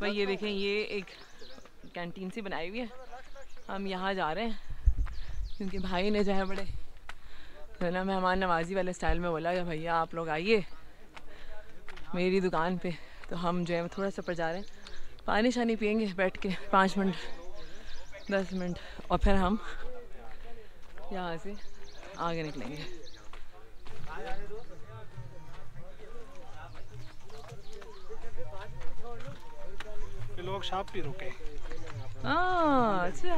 भाई ये देखें, ये एक कैंटीन सी बनाई हुई है, हम यहाँ जा रहे हैं क्योंकि भाई ने जो है बड़े जो है ना मेहमान नवाजी वाले स्टाइल में बोला कि भैया आप लोग आइए मेरी दुकान पे। तो हम जो है थोड़ा सा पर जा रहे हैं, पानी शानी पियेंगे बैठ के 5 मिनट 10 मिनट और फिर हम यहाँ से आगे निकलेंगे। लोग शॉप पे रुके। अच्छा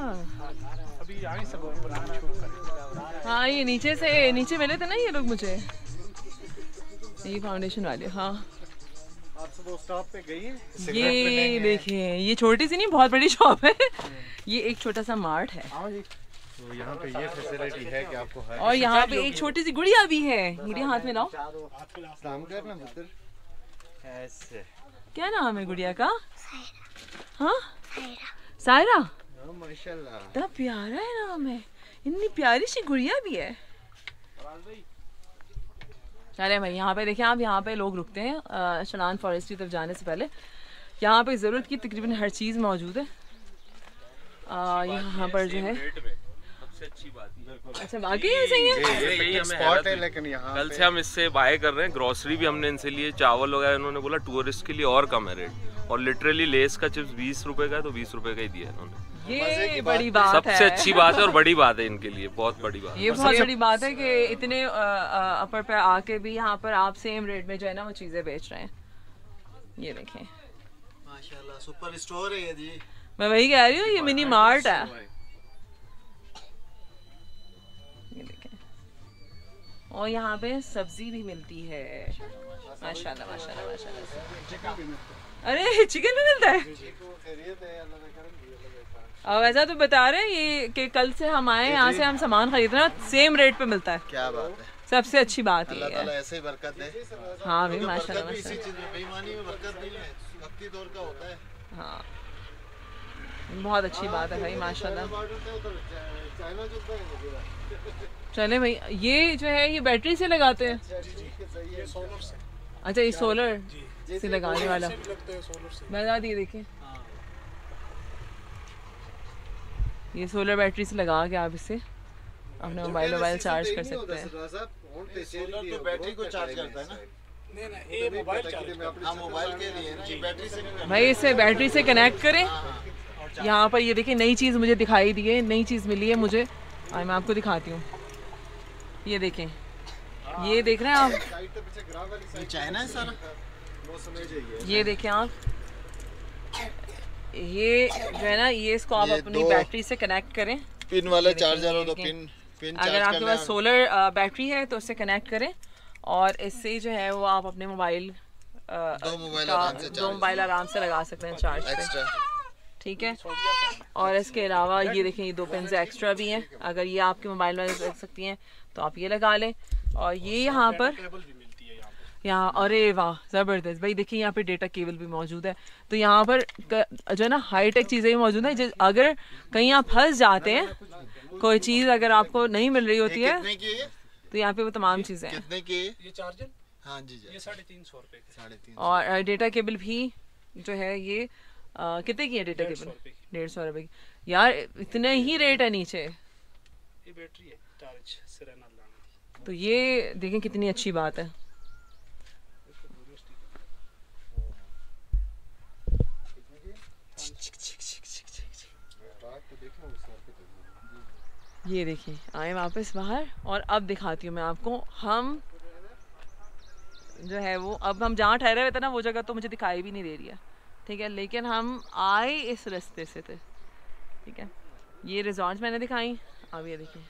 अभी यहाँ से बनाना शुरू करें। हाँ ये नीचे मिले थे ना ये लोग मुझे, ये फाउंडेशन वाले। हाँ आप सब वो स्टॉप पे गई हैं? ये देखिए, ये छोटी सी नहीं बहुत बड़ी शॉप है। ये एक छोटा सा मार्ट है। तो यहाँ पे ये फैसिलिटी है कि आपको हर और यहाँ पे एक छोटी सी गुड़िया भी है। मेरे हाथ में लाओ। काम करना पुत्र। ऐसे क्या नाम है गुड़िया का? हाँ सायरा। माशाल्लाह इतना प्यारा है नाम है, इतनी प्यारी सी गुड़िया भी है। चले भाई यहाँ पे देखिए आप, यहाँ पे लोग रुकते हैं शनान फॉरेस्ट की तरफ जाने से पहले। यहाँ पे ज़रूरत की तकरीबन हर चीज़ मौजूद है। यहाँ पर जो है सबसे अच्छी बात है। अच्छा बाकी ऐसे ही है। यही हमें स्पॉट है, लेकिन यहाँ कल से हम इससे बाय कर रहे हैं। ग्रोसरी भी हमने इनसे लिए, चावल वगैरह इन्होंने बोला टूरिस्ट के लिए और कम है रेट। और लिटरली लेस का चिप्स 20 रुपए का है तो 20 रुपए का ही दिया इन्होंने। ये बड़ी बात है, सबसे अच्छी बात है और बड़ी बात है इनके लिए, बहुत बड़ी बात। ये बहुत बड़ी बात है कि इतने अपर पे आके भी यहाँ पर आप सेम रेट में जो है ना वो चीज़ें बेच रहे हैं। ये देखें माशाल्लाह सुपर स्टोर है ये जी। मैं वही कह रही हूँ, ये मिनी मार्ट है। ये देखें, और यहाँ पे सब्जी भी मिलती है। माशाल्लाह माशाल्लाह माशाल्लाह। अरे चिकन भी मिलता है। अब ऐसा तो बता रहे हैं ये कि कल से हम आए यहाँ से, हम सामान खरीद रहे हैं, सेम रेट पे मिलता है। क्या बात है, सबसे अच्छी बात ये अल्लाह है। ताला ऐसे ही बरकत दे। हाँ भाई क्योंकि माशाल्लाह बरकत भी इसी माशाल्लाह। चीज में, बेईमानी में बरकत नहीं है, वक्ती दौर का होता है। हाँ बहुत अच्छी बात है भाई माशाल्लाह। चाइना चलता है। चले भाई, ये जो है ये बैटरी से लगाते हैं। ये सोलर से। अच्छा ये सोलर से लगाने वाला। भी लगते हैं सोलर से। मैं बता दी देखिए, ये सोलर बैटरी से लगा के आप इससे अपने मोबाइल चार्ज कर सकते हैं। सोलर तो बैटरी को चार्ज करता है ना। नहीं ना, ये मोबाइल चार्ज। हाँ मोबाइल के लिए ना, बैटरी से नहीं। भाई इसे बैटरी से कनेक्ट करें। यहाँ पर ये देखिए नई चीज़ मुझे दिखाई दी है, नई चीज़ मिली है मुझे। मैं आपको दिखाती हूँ। ये देखें, ये देख रहे हैं आप, चाइना है सारा। ये देखें आप, ये जो है ना ये इसको आप अपनी बैटरी से कनेक्ट करें। पिन वाला चार्जर हो तो पिन अगर आपके पास सोलर बैटरी है तो उससे कनेक्ट करें और इससे जो है वो आप अपने मोबाइल दो मोबाइल आराम से लगा सकते हैं चार्ज पे। ठीक है, और इसके अलावा ये देखें ये 2 पिन एक्स्ट्रा भी हैं। अगर ये आपके मोबाइल में लग सकती हैं तो आप ये लगा लें। और ये यहाँ पर यहाँ, अरे वाह ज़बरदस्त भाई, देखिए यहाँ पे डेटा केबल भी मौजूद है। तो यहाँ पर जो है ना हाईटेक चीज़ें भी मौजूद हैं। अगर कहीं आप फंस जाते हैं, कोई चीज़ अगर आपको नहीं मिल रही होती है तो यहाँ पे वो तमाम चीज़ें हैं। कितने की ये चार्जर? हाँ जी ये 350 रुपए के। 350। और डेटा केबल भी जो है ये कितने की है डेटा केबल? 150 रुपये की। यार इतने ही रेट है नीचे। ये बैटरी है चार्ज से रहना लाना। तो ये देखें कितनी अच्छी बात है। ये देखिए आए वापस बाहर और अब दिखाती हूँ मैं आपको। हम जो है वो अब हम जहाँ ठहरे हुए थे ना वो जगह तो मुझे दिखाई भी नहीं दे रही है। ठीक है, लेकिन हम आए इस रास्ते से थे। ठीक है, ये रिजॉर्ट मैंने दिखाई। अब ये देखिए